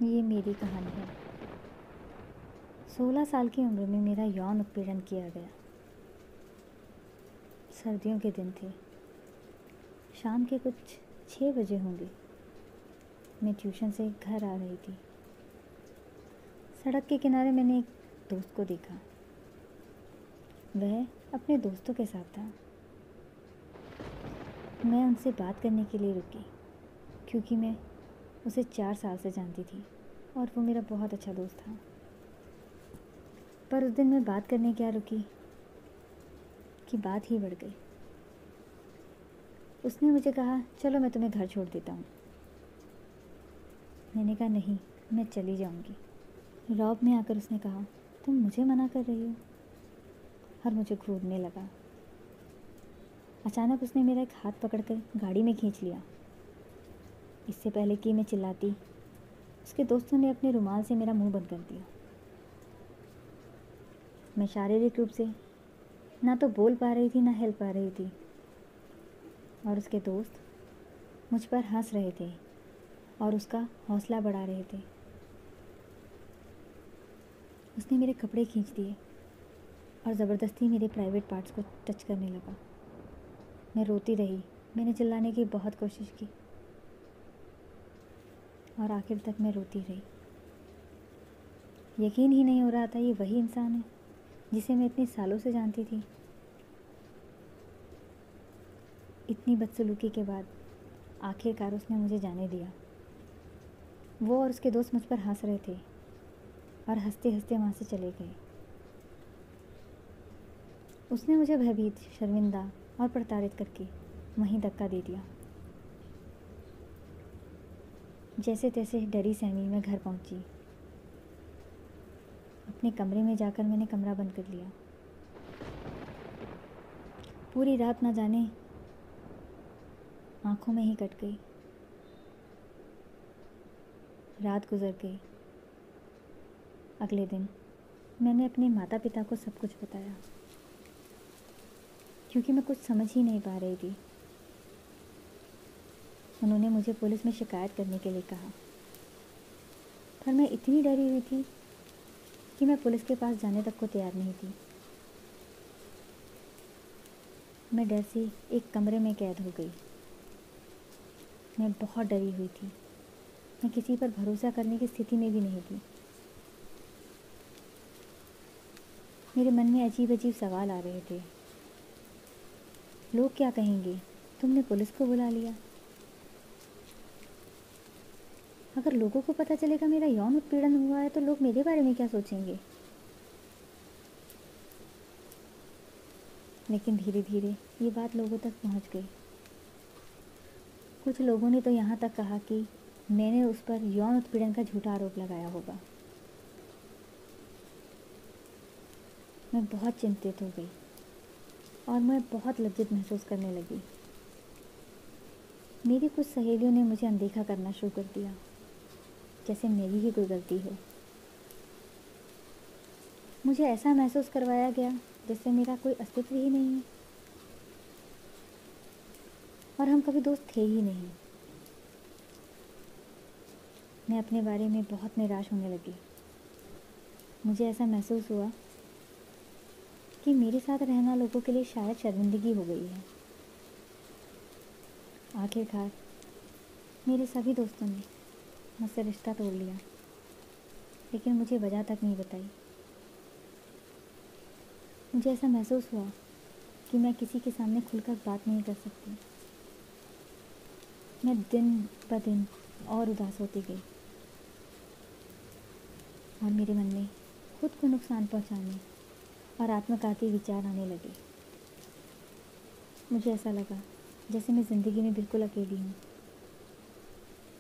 ये मेरी कहानी है। 16 साल की उम्र में मेरा यौन उत्पीड़न किया गया। सर्दियों के दिन थे। शाम के कुछ 6 बजे होंगे। मैं ट्यूशन से घर आ रही थी। सड़क के किनारे मैंने एक दोस्त को देखा। वह अपने दोस्तों के साथ था। मैं उनसे बात करने के लिए रुकी क्योंकि मैं उसे 4 साल से जानती थी और वो मेरा बहुत अच्छा दोस्त था। पर उस दिन मैं बात करने क्या रुकी कि बात ही बढ़ गई। उसने मुझे कहा, चलो मैं तुम्हें घर छोड़ देता हूँ। मैंने कहा, नहीं, मैं चली जाऊँगी। रौब में आकर उसने कहा, तुम मुझे मना कर रही हो? और मुझे घूरने लगा। अचानक उसने मेरा एक हाथ पकड़कर गाड़ी में खींच लिया। इससे पहले कि मैं चिल्लाती, उसके दोस्तों ने अपने रुमाल से मेरा मुंह बंद कर दिया। मैं शारीरिक रूप से ना तो बोल पा रही थी ना हिल पा रही थी, और उसके दोस्त मुझ पर हंस रहे थे और उसका हौसला बढ़ा रहे थे। उसने मेरे कपड़े खींच दिए और ज़बरदस्ती मेरे प्राइवेट पार्ट्स को टच करने लगा। मैं रोती रही। मैंने चिल्लाने की बहुत कोशिश की और आखिर तक मैं रोती रही। यकीन ही नहीं हो रहा था ये वही इंसान है जिसे मैं इतने सालों से जानती थी। इतनी बदसलूकी के बाद आखिरकार उसने मुझे जाने दिया। वो और उसके दोस्त मुझ पर हंस रहे थे और हंसते हंसते वहाँ से चले गए। उसने मुझे भयभीत, शर्मिंदा और प्रताड़ित करके वहीं धक्का दे दिया। जैसे तैसे डरी सहमी मैं घर पहुंची। अपने कमरे में जाकर मैंने कमरा बंद कर लिया। पूरी रात ना जाने आंखों में ही कट गई। रात गुजर गई। अगले दिन मैंने अपने माता पिता को सब कुछ बताया क्योंकि मैं कुछ समझ ही नहीं पा रही थी। उन्होंने मुझे पुलिस में शिकायत करने के लिए कहा, पर मैं इतनी डरी हुई थी कि मैं पुलिस के पास जाने तक को तैयार नहीं थी। मैं डर से एक कमरे में कैद हो गई। मैं बहुत डरी हुई थी। मैं किसी पर भरोसा करने की स्थिति में भी नहीं थी। मेरे मन में अजीब अजीब सवाल आ रहे थे। लोग क्या कहेंगे? तुमने पुलिस को बुला लिया। अगर लोगों को पता चलेगा मेरा यौन उत्पीड़न हुआ है तो लोग मेरे बारे में क्या सोचेंगे? लेकिन धीरे धीरे ये बात लोगों तक पहुंच गई। कुछ लोगों ने तो यहाँ तक कहा कि मैंने उस पर यौन उत्पीड़न का झूठा आरोप लगाया होगा। मैं बहुत चिंतित हो गई और मैं बहुत लज्जित महसूस करने लगी। मेरी कुछ सहेलियों ने मुझे अनदेखा करना शुरू कर दिया, जैसे मेरी ही कोई गलती हो। मुझे ऐसा महसूस करवाया गया जैसे मेरा कोई अस्तित्व ही नहीं है और हम कभी दोस्त थे ही नहीं। मैं अपने बारे में बहुत निराश होने लगी। मुझे ऐसा महसूस हुआ कि मेरे साथ रहना लोगों के लिए शायद शर्मिंदगी हो गई है। आखिरकार मेरे सभी दोस्तों ने मुझसे रिश्ता तोड़ लिया, लेकिन मुझे वजह तक नहीं बताई। मुझे ऐसा महसूस हुआ कि मैं किसी के सामने खुलकर बात नहीं कर सकती। मैं दिन ब दिन और उदास होती गई और मेरे मन में खुद को नुकसान पहुंचाने और आत्मघाती विचार आने लगे। मुझे ऐसा लगा जैसे मैं ज़िंदगी में बिल्कुल अकेली हूँ।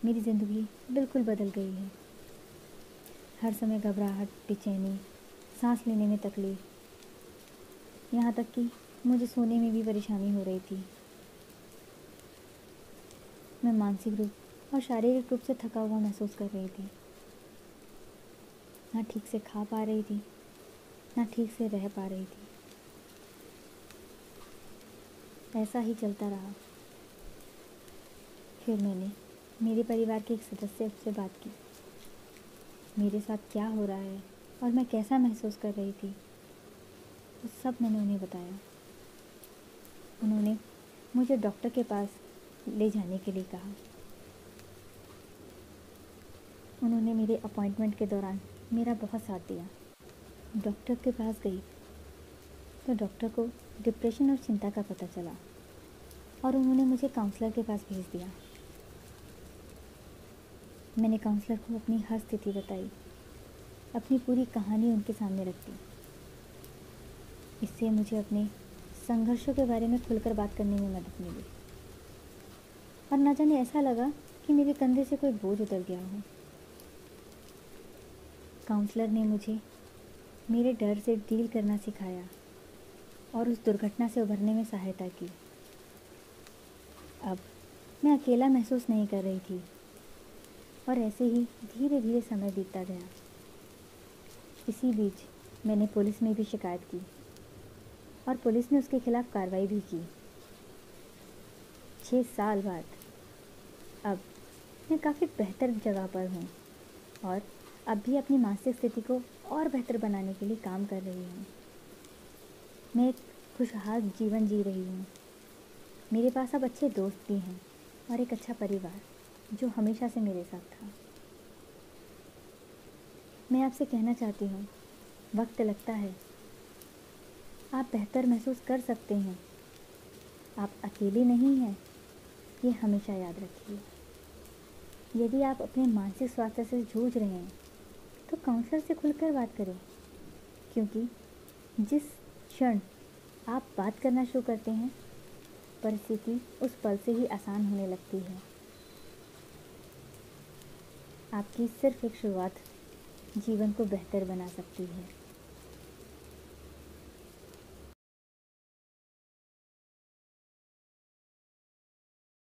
मेरी ज़िंदगी बिल्कुल बदल गई है। हर समय घबराहट, बेचैनी, सांस लेने में तकलीफ़, यहाँ तक कि मुझे सोने में भी परेशानी हो रही थी। मैं मानसिक रूप और शारीरिक रूप से थका हुआ महसूस कर रही थी। ना ठीक से खा पा रही थी, ना ठीक से रह पा रही थी। ऐसा ही चलता रहा। फिर मैंने मेरे परिवार के एक सदस्य से बात की। मेरे साथ क्या हो रहा है और मैं कैसा महसूस कर रही थी, वो सब मैंने उन्हें बताया। उन्होंने मुझे डॉक्टर के पास ले जाने के लिए कहा। उन्होंने मेरे अपॉइंटमेंट के दौरान मेरा बहुत साथ दिया। डॉक्टर के पास गई तो डॉक्टर को डिप्रेशन और चिंता का पता चला और उन्होंने मुझे काउंसलर के पास भेज दिया। मैंने काउंसलर को अपनी हर स्थिति बताई, अपनी पूरी कहानी उनके सामने रख दी। इससे मुझे अपने संघर्षों के बारे में खुलकर बात करने में मदद मिली और ना जाने ऐसा लगा कि मेरे कंधे से कोई बोझ उतर गया हो। काउंसलर ने मुझे मेरे डर से डील करना सिखाया और उस दुर्घटना से उभरने में सहायता की। अब मैं अकेला महसूस नहीं कर रही थी और ऐसे ही धीरे धीरे समय बीतता गया। इसी बीच मैंने पुलिस में भी शिकायत की और पुलिस ने उसके खिलाफ कार्रवाई भी की। 6 साल बाद अब मैं काफ़ी बेहतर जगह पर हूँ और अब भी अपनी मानसिक स्थिति को और बेहतर बनाने के लिए काम कर रही हूँ। मैं एक खुशहाल जीवन जी रही हूँ। मेरे पास अब अच्छे दोस्त भी हैं और एक अच्छा परिवार जो हमेशा से मेरे साथ था। मैं आपसे कहना चाहती हूँ, वक्त लगता है, आप बेहतर महसूस कर सकते हैं। आप अकेले नहीं हैं, ये हमेशा याद रखिए। यदि आप अपने मानसिक स्वास्थ्य से जूझ रहे हैं तो काउंसलर से खुलकर बात करें, क्योंकि जिस क्षण आप बात करना शुरू करते हैं, परिस्थिति उस पल से ही आसान होने लगती है। आपकी सिर्फ एक शुरुआत जीवन को बेहतर बना सकती है।